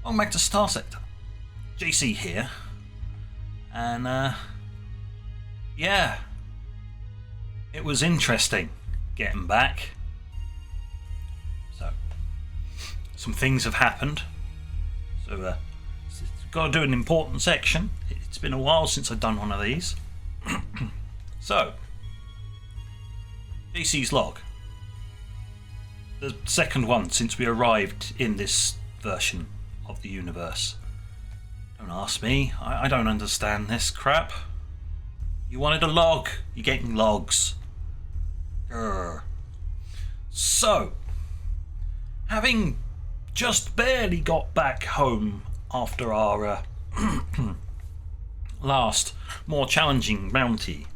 Welcome back to Starsector. JC here. And, yeah. It was interesting getting back. So, some things have happened. So, got to do an important section. It's been a while since I've done one of these. So, JC's log. The second one since we arrived in this version of the universe. Don't ask me, I don't understand this crap. You wanted a log, you're getting logs. Grr. So, having just barely got back home after our last, more challenging bounty,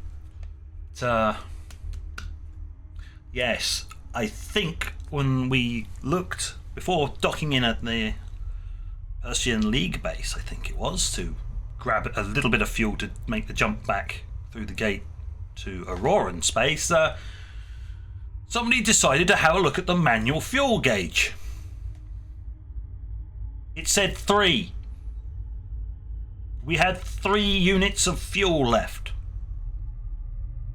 yes, I think when we looked, before docking in at the Persian League base, I think it was, to grab a little bit of fuel to make the jump back through the gate to Auroran space, somebody decided to have a look at the manual fuel gauge. It said 3. We had 3 units of fuel left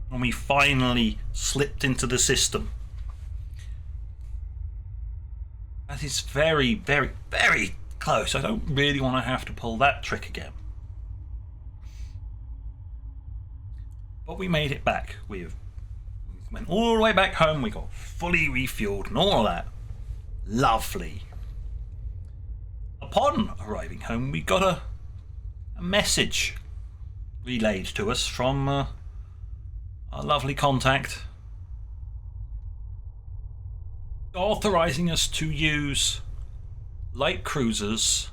when we finally slipped into the system. That is very, very, very close. I don't really want to have to pull that trick again. But we made it back. We went all the way back home. We got fully refueled and all that. Lovely. Upon arriving home, we got a message relayed to us from our lovely contact, authorizing us to use light cruisers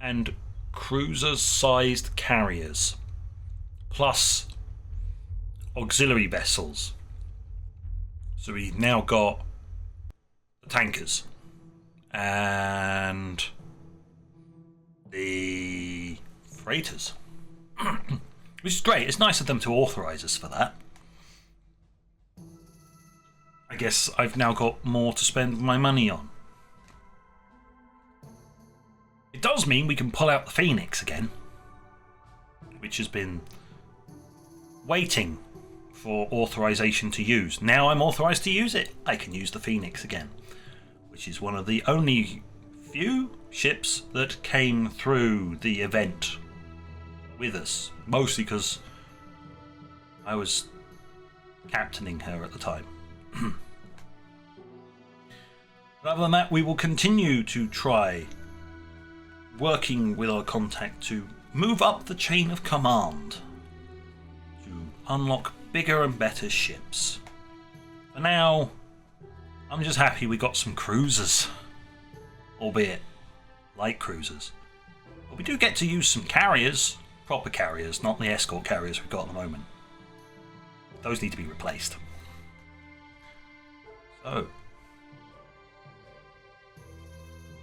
and cruiser-sized carriers, plus auxiliary vessels. So we've now got the tankers and the freighters, which is great. It's nice of them to authorize us for that. I guess I've now got more to spend my money on. It does mean we can pull out the Phoenix again, which has been waiting for authorization to use. Now I'm authorized to use it. I can use the Phoenix again, which is one of the only few ships that came through the event with us, mostly because I was captaining her at the time. But other than that, we will continue to try working with our contact to move up the chain of command to unlock bigger and better ships. For now, I'm just happy we got some cruisers, albeit light cruisers. But we do get to use some carriers, proper carriers, not the escort carriers we've got at the moment. Those need to be replaced. So,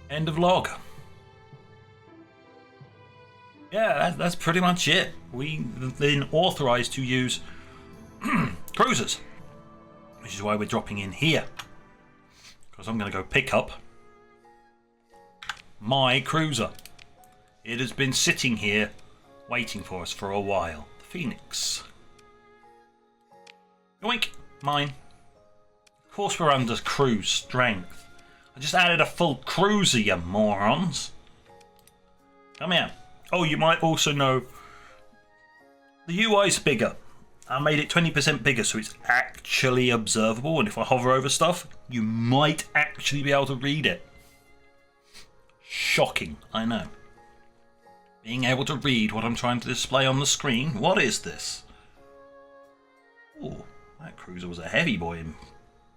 end of log. Yeah, that's pretty much it. We've been authorized to use cruisers, which is why we're dropping in here. Because I'm going to go pick up my cruiser. It has been sitting here waiting for us for a while. The Phoenix. Yoink! Mine. Of course we're under cruise strength. I just added a full cruiser, you morons. Come here. Oh, you might also know the UI's bigger. I made it 20% bigger so it's actually observable, and if I hover over stuff, you might actually be able to read it. Shocking, I know. Being able to read what I'm trying to display on the screen. What is this? Oh, that cruiser was a heavy boy in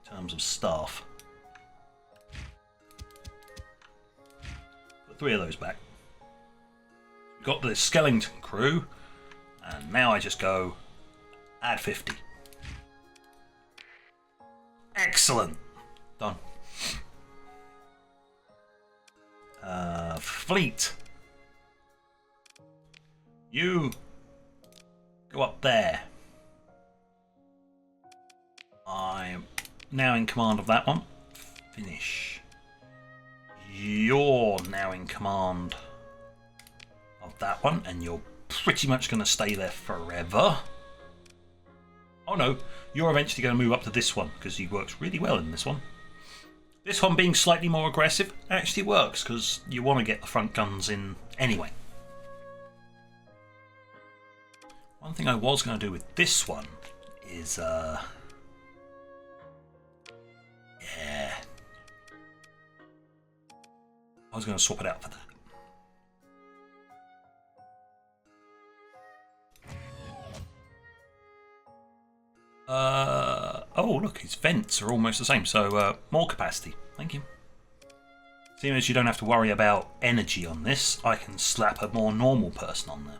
terms of staff. Put 3 of those back. We've got the skeleton crew, and now I just go add 50. Excellent. Done. Fleet. You go up there. I'm now in command of that one. Finish. You're now now in command of that one, and you're pretty much going to stay there forever. Oh no, you're eventually going to move up to this one because he works really well in this one. This one being slightly more aggressive actually works because you want to get the front guns in anyway. One thing I was going to do with this one is, yeah, I was going to swap it out for that. Oh look, his vents are almost the same, so more capacity. Thank you. Seeing as you don't have to worry about energy on this, I can slap a more normal person on there.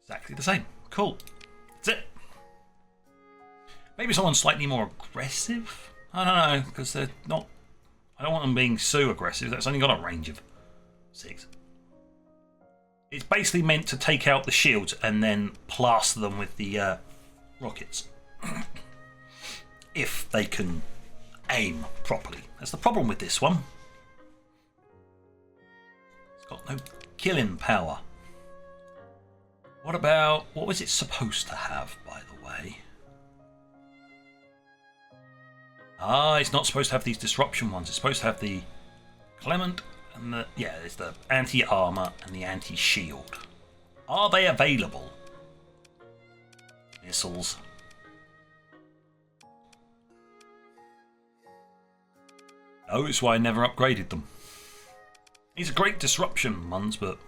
Exactly the same. Cool. That's it. Maybe someone slightly more aggressive? I don't know, because they're not... I don't want them being so aggressive. That's only got a range of 6. It's basically meant to take out the shields and then plaster them with the rockets. If they can aim properly. That's the problem with this one. It's got no killing power. What about... what was it supposed to have, by the way? Ah, it's not supposed to have these disruption ones. It's supposed to have the Clement and the... yeah, there's the anti-armor and the anti-shield. Are they available? Missiles. No, it's why I never upgraded them. These are great disruption ones, but...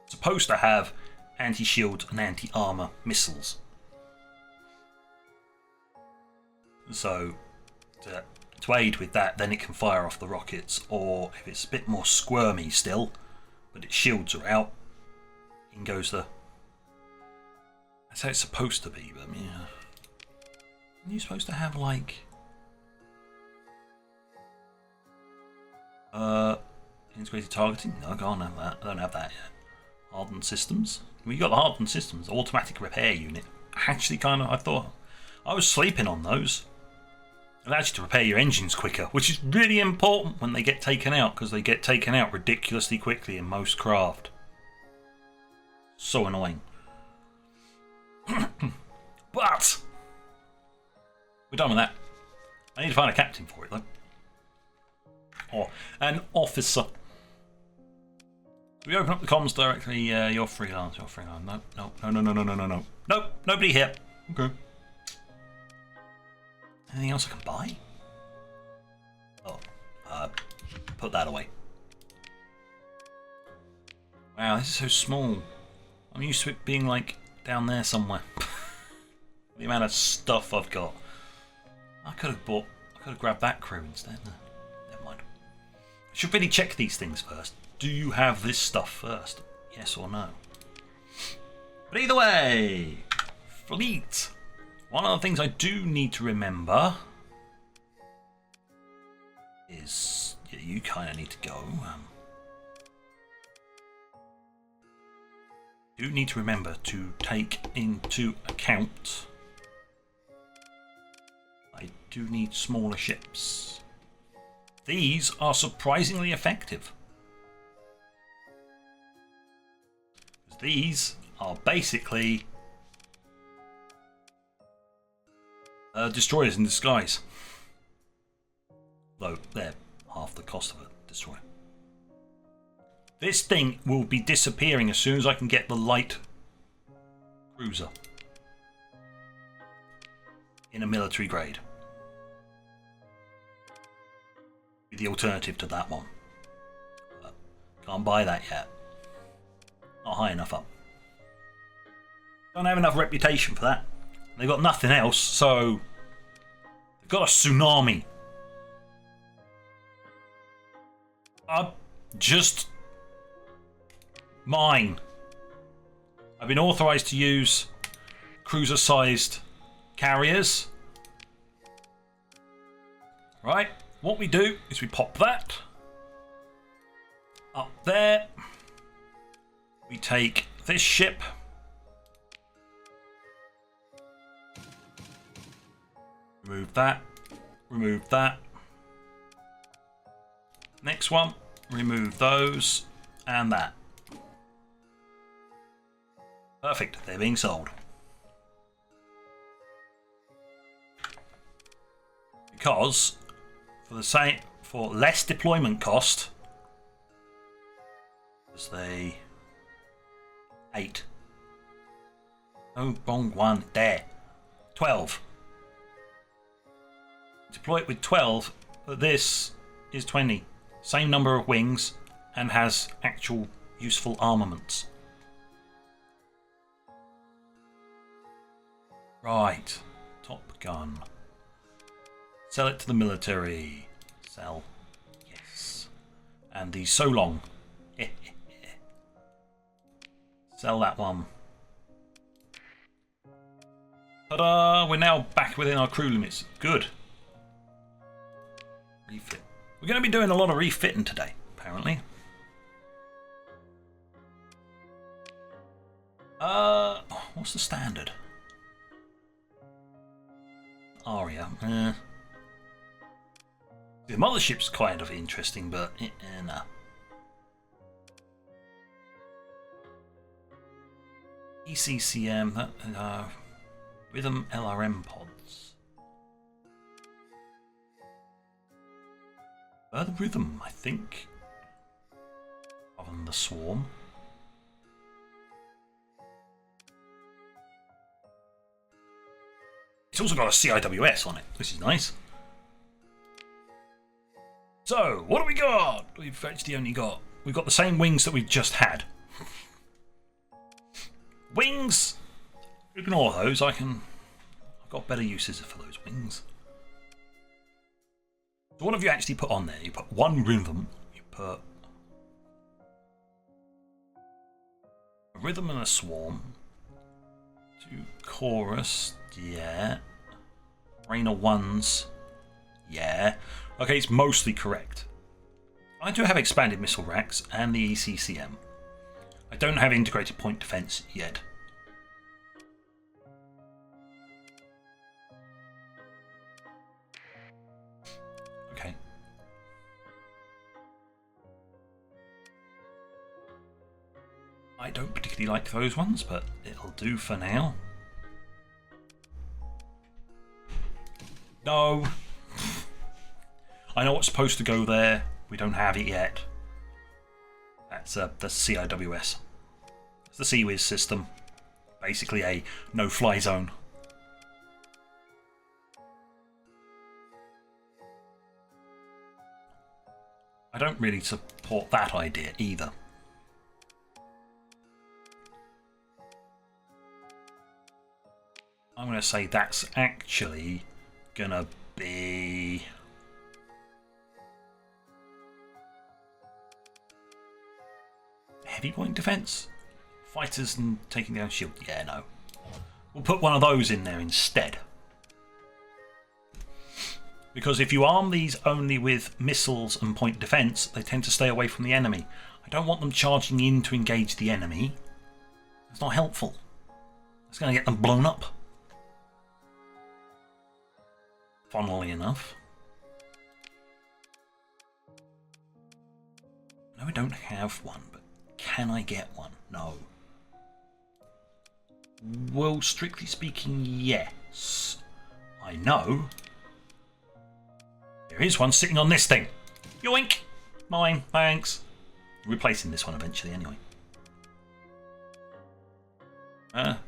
supposed to have anti-shield and anti-armor missiles. So, to aid with that, then it can fire off the rockets, or if it's a bit more squirmy still, but its shields are out, in goes the... that's how it's supposed to be, but yeah. Are you supposed to have, like... integrated targeting? No, I can't have that. I don't have that yet. Hardened systems? Well, you got the hardened systems, automatic repair unit. Actually, kind of, I thought... I was sleeping on those. It allows you to repair your engines quicker, which is really important when they get taken out, because they get taken out ridiculously quickly in most craft. So annoying. But we're done with that. I need to find a captain for it, though. Or an officer. We open up the comms directly. You're freelance. You're freelance. No, no, no, no, no, no, no, no, no. Nope, nobody here. Okay. Anything else I can buy? Oh, put that away. Wow, this is so small. I'm used to it being like down there somewhere. The amount of stuff I've got. I could have grabbed that crew instead. Never mind. I should really check these things first. Do you have this stuff first? Yes or no? But either way, fleet. One of the things I do need to remember is you kind of need to go. Do need to remember to take into account. I do need smaller ships. These are surprisingly effective. These are basically destroyers in disguise. Though they're half the cost of a destroyer. This thing will be disappearing as soon as I can get the light cruiser in a military grade. The alternative to that one. But can't buy that yet. Not high enough up. Don't have enough reputation for that. They've got nothing else, so they've got a tsunami. Just mine. I've been authorised to use cruiser-sized carriers. Right, what we do is we pop that up there. We take this ship. Remove that. remove that. Next one, remove those and that. Perfect, they're being sold. Because for less deployment cost, as they 8. Oh, wrong one. There. 12. Deploy it with 12, but this is 20. Same number of wings and has actual useful armaments. Right. Top Gun. Sell it to the military. Sell. Yes. And the So Long. Sell that one. Ta-da! We're now back within our crew limits. Good. Refit. We're going to be doing a lot of refitting today, apparently. What's the standard? Aria. The mothership's kind of interesting, but nah. ECCM, Rhythm LRM pods. The Rhythm, I think. Other than the Swarm. It's also got a CIWS on it, which is nice. So, what do we got? We've actually only got... We've got the same wings that we've just had. Wings! Ignore those, I've got better uses for those wings. So what have you actually put on there? You put one rhythm, you put a rhythm and a swarm, 2 chorus, yeah, Rainer 1s, yeah. Okay, it's mostly correct. I do have expanded missile racks and the ECCM. I don't have integrated point defense yet. Okay. I don't particularly like those ones, but it'll do for now. No. I know what's supposed to go there. We don't have it yet. That's CIWS. It's the CWIS system. Basically a no-fly zone. I don't really support that idea either. I'm going to say that's actually going to be... heavy point defense? Fighters and taking down shield? Yeah, no. We'll put one of those in there instead. Because if you arm these only with missiles and point defense, they tend to stay away from the enemy. I don't want them charging in to engage the enemy. It's not helpful. It's going to get them blown up. Funnily enough. No, I don't have one, but can I get one? No. Well, strictly speaking, yes. I know. There is one sitting on this thing. Yoink! Mine, thanks. Replacing this one eventually anyway.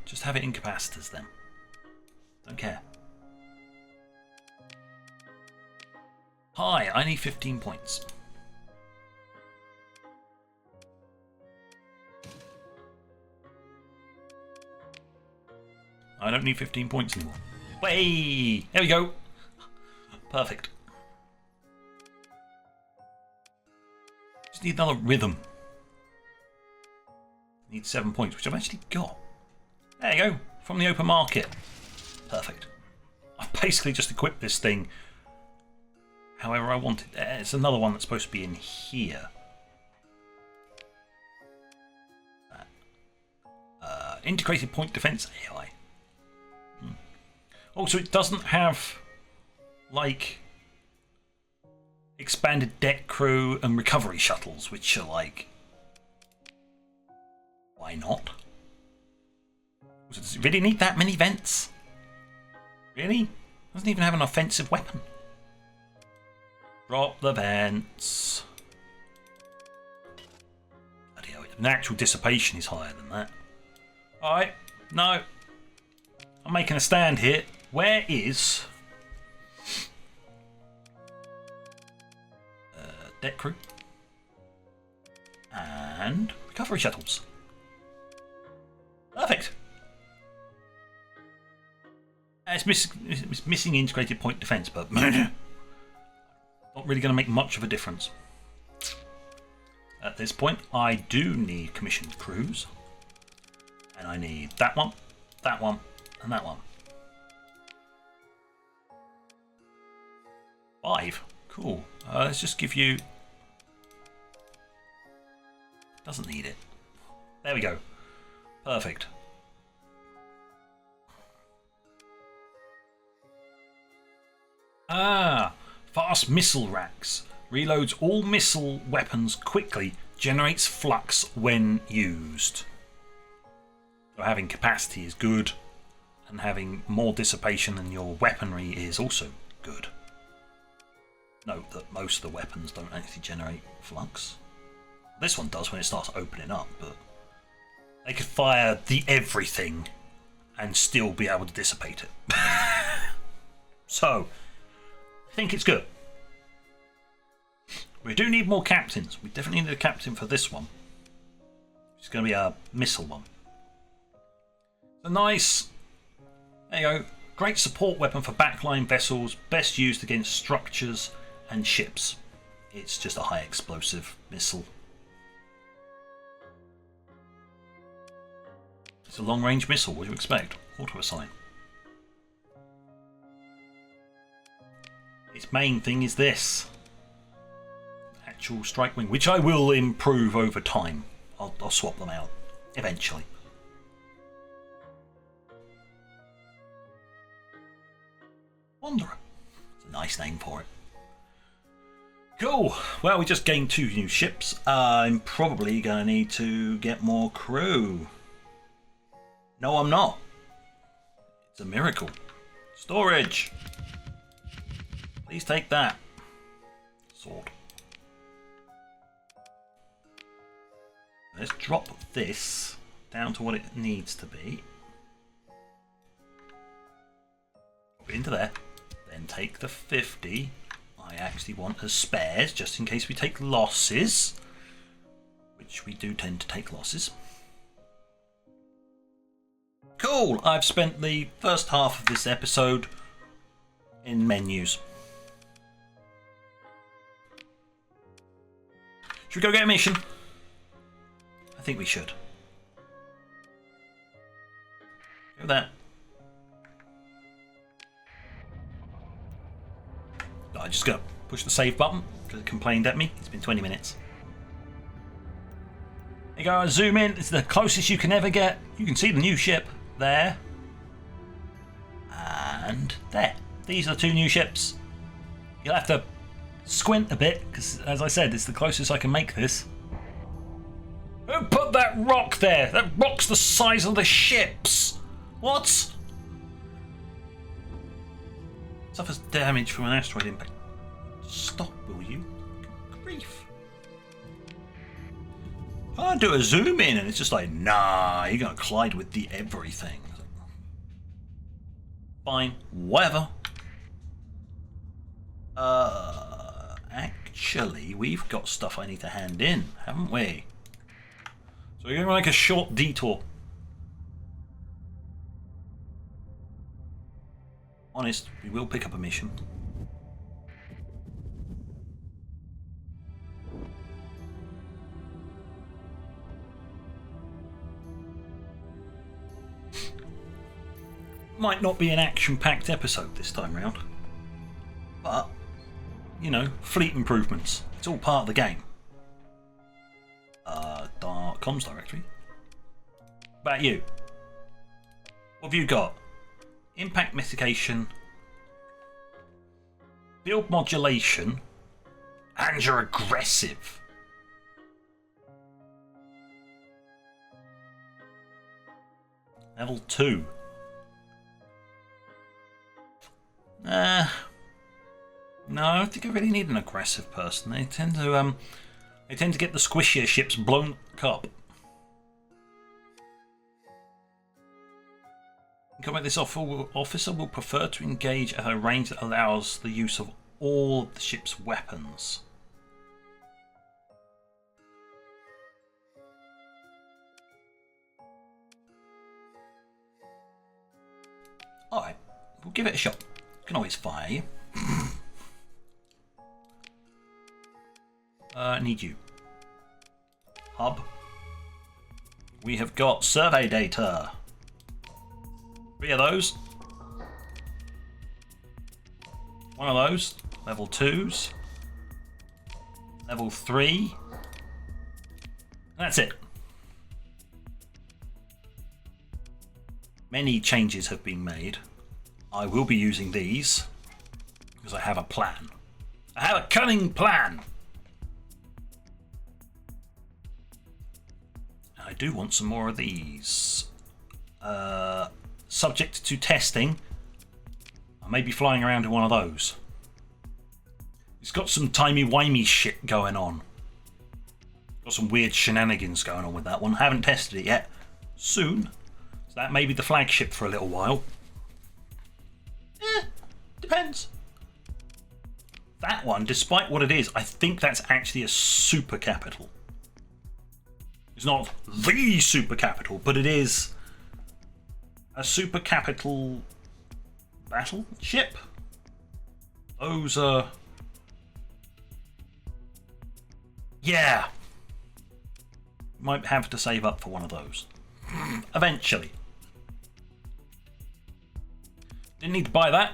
Just have it in capacitors then. Don't care. Hi, I need 15 points. I don't need 15 points anymore. Way! There we go. Perfect. Just need another rhythm. Need 7 points, which I've actually got. There you go. From the open market. Perfect. I've basically just equipped this thing however I want it. It's another one that's supposed to be in here. Integrated point defense AI. Also, it doesn't have like expanded deck crew and recovery shuttles, which are like, why not? Does it really need that many vents? Really? Doesn't even have an offensive weapon. Drop the vents. Bloody hell, natural dissipation is higher than that. Alright, no. I'm making a stand here. Where is deck crew and recovery shuttles? Perfect. It's missing integrated point defense, but not really going to make much of a difference. At this point, I do need commissioned crews. And I need that one, and that one. 5. Cool. Let's just give you... Doesn't need it. There we go. Perfect. Fast missile racks. Reloads all missile weapons quickly. Generates flux when used. So having capacity is good. And having more dissipation than your weaponry is also good. Note that most of the weapons don't actually generate flux. This one does when it starts opening up, but they could fire the everything and still be able to dissipate it. So, I think it's good. We do need more captains. We definitely need a captain for this one. It's going to be a missile one. So nice. There you go. Great support weapon for backline vessels. Best used against structures and ships. It's just a high explosive missile. It's a long range missile. What do you expect? Auto assign. Its main thing is this. Actual strike wing, which I will improve over time. I'll swap them out eventually. Wanderer. It's a nice name for it. Cool. Well, we just gained 2 new ships. I'm probably going to need to get more crew. No, I'm not. It's a miracle. Storage. Please take that. Sword. Let's drop this down to what it needs to be. Drop it into there. Then take the 50. I actually want as spares, just in case we take losses. Which we do tend to take losses. Cool! I've spent the first half of this episode in menus. Should we go get a mission? I think we should. Go there. I just gotta push the save button because it complained at me. It's been 20 minutes. There you go, I zoom in. It's the closest you can ever get. You can see the new ship there. And there. These are the 2 new ships. You'll have to squint a bit because, as I said, it's the closest I can make this. Who put that rock there? That rock's the size of the ships. What? Suffers damage from an asteroid impact. Stop, will you? Good grief. I do a zoom in and it's just like, nah, you're going to collide with the everything. Fine, whatever. Actually, we've got stuff I need to hand in, haven't we? So we're going to make a short detour. Honest, we will pick up a mission. Might not be an action-packed episode this time round. But, you know, fleet improvements. It's all part of the game. Comms directory. What about you? What have you got? Impact mitigation. Field modulation. And you're aggressive. Level 2. No, I don't think I really need an aggressive person. They tend to get the squishier ships blown up. Combat this officer will prefer to engage at a range that allows the use of all the ship's weapons. Alright, we'll give it a shot. Can always fire you. Need you. Hub. We have got survey data. 3 of those. 1 of those. Level 2s. Level 3. That's it. Many changes have been made. I will be using these because I have a plan. I have a cunning plan. I do want some more of these. Subject to testing. I may be flying around in one of those. It's got some timey-wimey shit going on. Got some weird shenanigans going on with that one. Haven't tested it yet. Soon. So that may be the flagship for a little while. Depends. That one, despite what it is, I think that's actually a super capital. It's not the super capital, but it is a super capital battleship. Those are... yeah. Might have to save up for one of those. Eventually. Didn't need to buy that.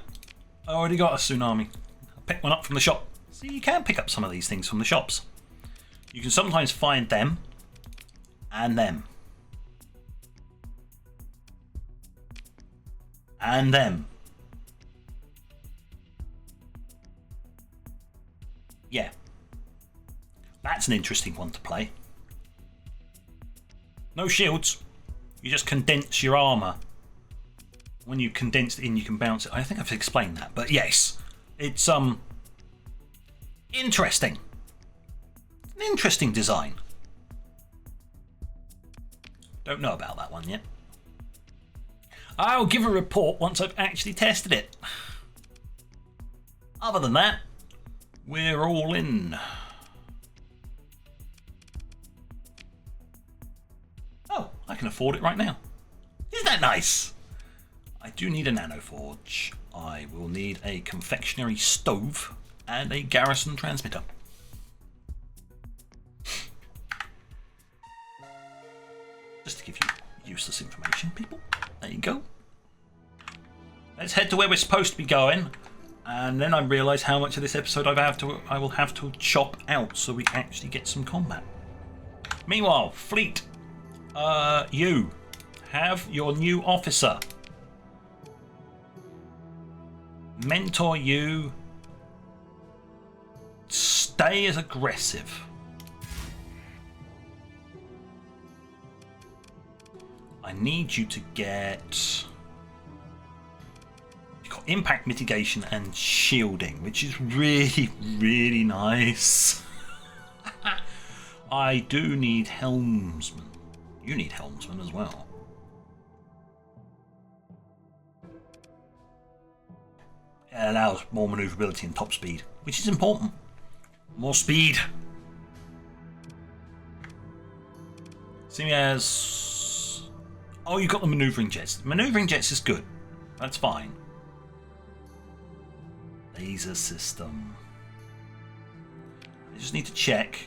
I already got a tsunami. I picked one up from the shop. See, you can pick up some of these things from the shops. You can sometimes find them and them. And them. Yeah. That's an interesting one to play. No shields. You just condense your armour. When you condense it in, you can bounce it. I think I've explained that, but yes. It's interesting. An interesting design. Don't know about that one yet. I'll give a report once I've actually tested it. Other than that, we're all in. Oh, I can afford it right now. Isn't that nice? I do need a nanoforge. I will need a confectionery stove and a garrison transmitter. Just to give you useless information, people. There you go. Let's head to where we're supposed to be going, and then I realise how much of this episode I will have to chop out so we actually get some combat. Meanwhile, fleet, you have your new officer. Mentor you. Stay as aggressive. I need you to get... you've got impact mitigation and shielding, which is really, really nice. I do need helmsman. You need helmsman as well. It allows more maneuverability and top speed, which is important. More speed. Seeing as... oh, you've got the maneuvering jets. Maneuvering jets is good. That's fine. Laser system. I just need to check.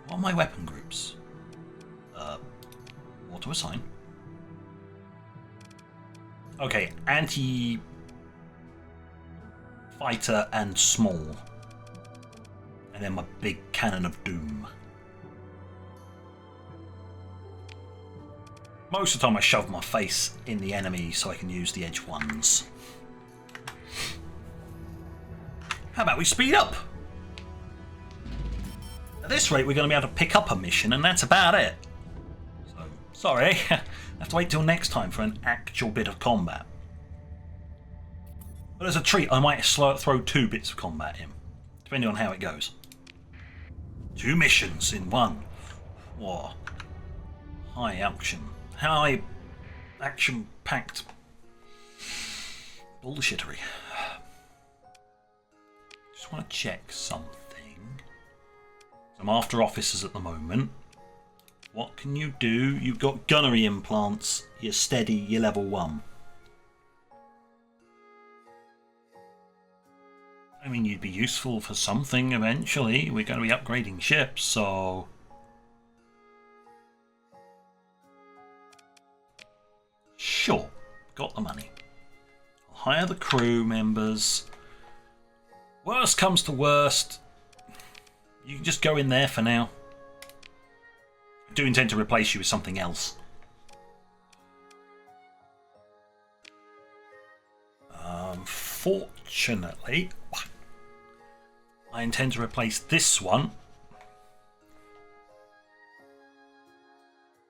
What are my weapon groups? What to assign? Okay, anti-fighter and small. And then my big cannon of doom. Most of the time I shove my face in the enemy so I can use the edge ones. How about we speed up? At this rate, we're going to be able to pick up a mission, and that's about it. So, sorry, I have to wait till next time for an actual bit of combat. But as a treat, I might throw 2 bits of combat in, depending on how it goes. 2 missions in one. Whoa. High action-packed bullshittery. Just want to check something. I'm after officers at the moment. What can you do? You've got gunnery implants. You're steady. You're level 1. I mean, you'd be useful for something eventually. We're going to be upgrading ships, so... Sure. Got the money. I'll hire the crew members. Worst comes to worst, you can just go in there for now. I do intend to replace you with something else. Fortunately, I intend to replace this one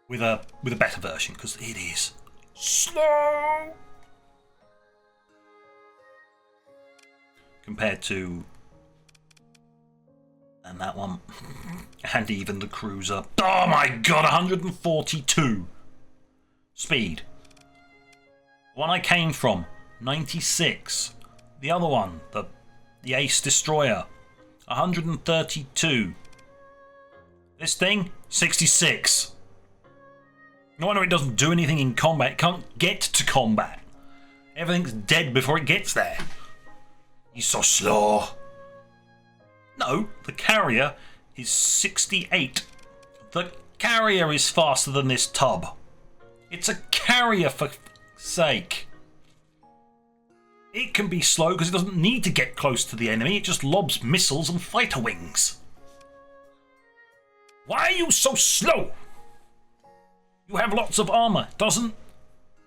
with a better version, because it is slow compared to that one, and even the cruiser. Oh my god, 142 speed. The one I came from, 96. The other one, the Ace Destroyer, 132. This thing, 66. No wonder it doesn't do anything in combat. It can't get to combat. Everything's dead before it gets there. He's so slow. No, the carrier is 68. The carrier is faster than this tub. It's a carrier, for sake. It can be slow because it doesn't need to get close to the enemy. It just lobs missiles and fighter wings. Why are you so slow? You have lots of armor. Doesn't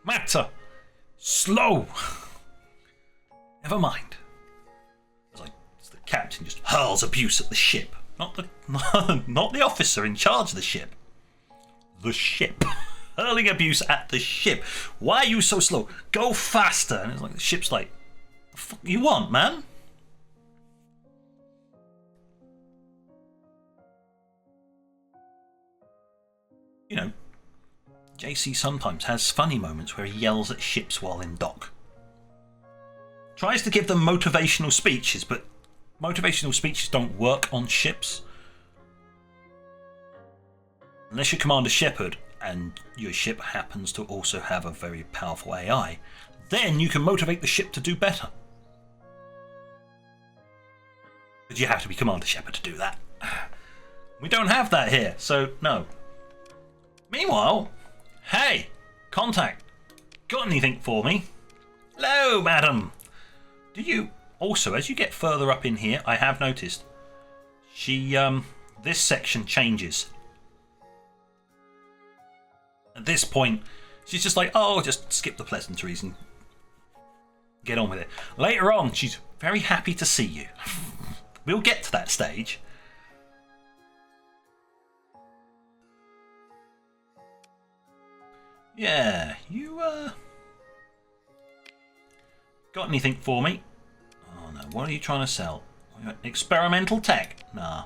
matter. Slow. Never mind. As the captain just hurls abuse at the ship. Not the officer in charge of the ship. The ship. Hurling abuse at the ship. Why are you so slow? Go faster. And it's like the ship's like, the fuck you want, man? You know, JC sometimes has funny moments where he yells at ships while in dock. Tries to give them motivational speeches, but motivational speeches don't work on ships. Unless you're Commander Shepard and your ship happens to also have a very powerful AI, then you can motivate the ship to do better. But you have to be Commander Shepard to do that. We don't have that here, so no. Meanwhile, hey, contact, got anything for me? Hello, madam. Do you also, as you get further up in here, I have noticed this section changes. At this point, she's just like, oh, just skip the pleasantries and get on with it. Later on, she's very happy to see you. We'll get to that stage. Yeah, you, got anything for me? Oh no, what are you trying to sell? Experimental tech? Nah.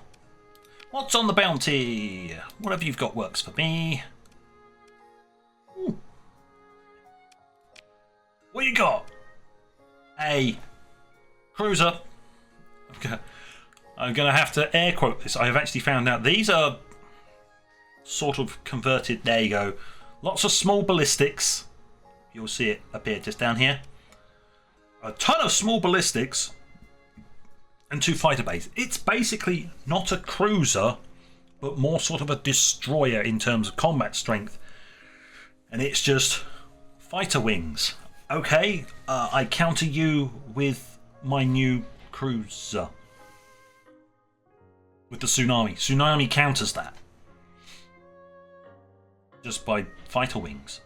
What's on the bounty? Whatever you've got works for me. Ooh. What you got? A cruiser. I'm gonna have to air quote this. I have actually found out these are sort of converted. There you go. Lots of small ballistics. You'll see it appear just down here. A ton of small ballistics and 2 fighter bases. It's basically not a cruiser, but more sort of a destroyer in terms of combat strength. And it's just fighter wings. Okay, I counter you with my new cruiser. With the Tsunami. Tsunami counters that. Just by fighter wings.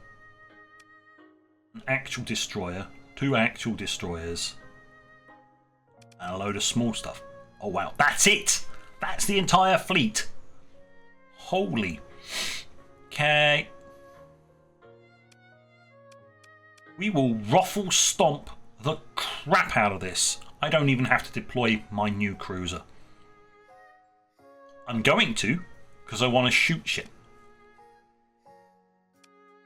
An actual destroyer. 2 actual destroyers. And a load of small stuff. Oh wow, that's it! That's the entire fleet. Holy. Okay. We will ruffle stomp the crap out of this. I don't even have to deploy my new cruiser. I'm going to, because I want to shoot shit.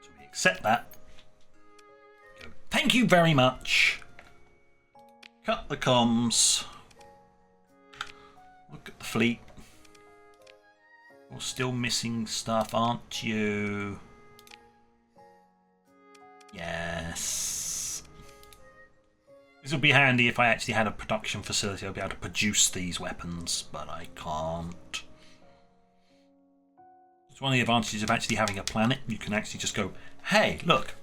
So we accept that. Go, thank you very much. Cut the comms. Look at the fleet. You're still missing stuff, aren't you? Yes. This would be handy if I actually had a production facility. I'd be able to produce these weapons, but I can't. It's one of the advantages of actually having a planet. You can actually just go, hey, look,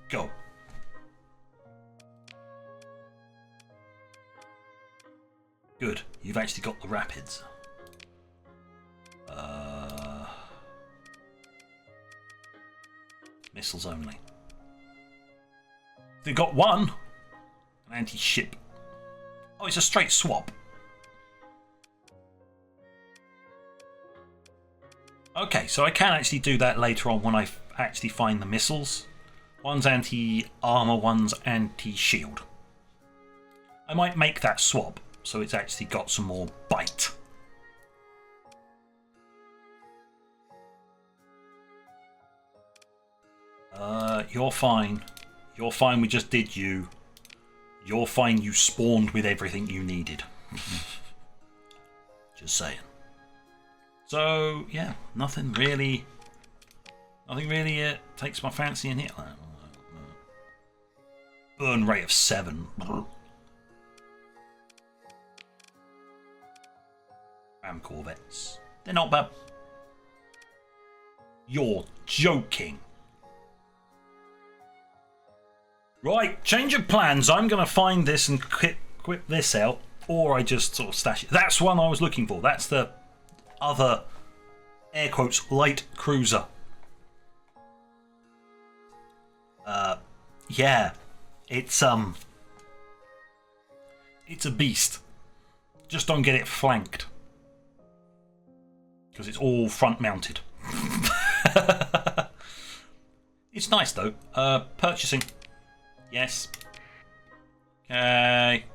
go. Good, you've actually got the rapids. Missiles only. They've got one. An anti-ship. Oh, it's a straight swap. Okay, so I can actually do that later on when I actually find the missiles. One's anti-armor, one's anti-shield. I might make that swap so it's actually got some more bite. You're fine. You're fine, we just did you. You're fine, you spawned with everything you needed. Just saying. So, yeah, nothing really takes my fancy in here. Burn rate of 7. Ram corvettes. They're not bad. You're joking. Right, change of plans. I'm going to find this and quit this out, or I just sort of stash it. That's one I was looking for. That's the other, air quotes, light cruiser. Yeah, it's a beast. Just don't get it flanked, because it's all front mounted. It's nice though. Purchasing. Yes. Okay.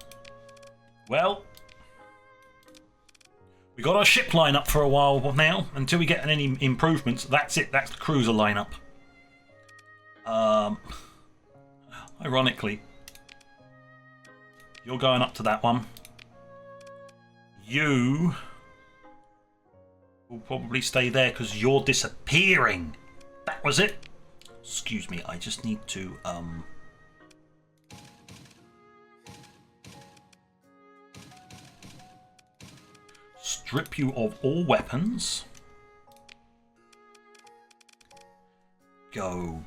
Well, we got our ship line up for a while now. Until we get any improvements, that's it. That's the cruiser lineup. Ironically, you're going up to that one. You will probably stay there because you're disappearing. That was it. Excuse me. I just need to strip you of all weapons. Go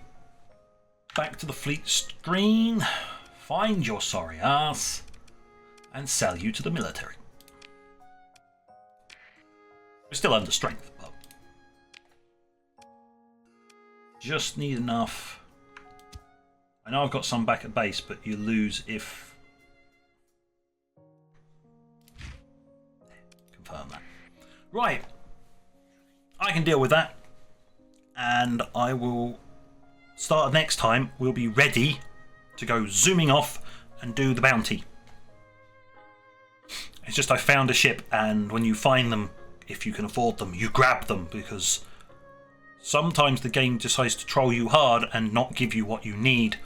back to the fleet screen. Find your sorry ass. And sell you to the military. We're still under strength, but just need enough. I know I've got some back at base, but you lose if... Confirm that. Right. I can deal with that. And I will start next time. We'll be ready to go zooming off and do the bounty. It's just I found a ship, and when you find them, if you can afford them, you grab them, because sometimes the game decides to troll you hard and not give you what you need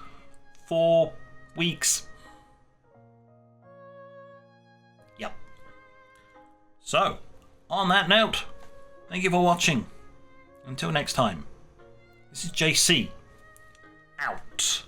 for weeks. Yep. So, on that note, thank you for watching. Until next time, this is JC, out.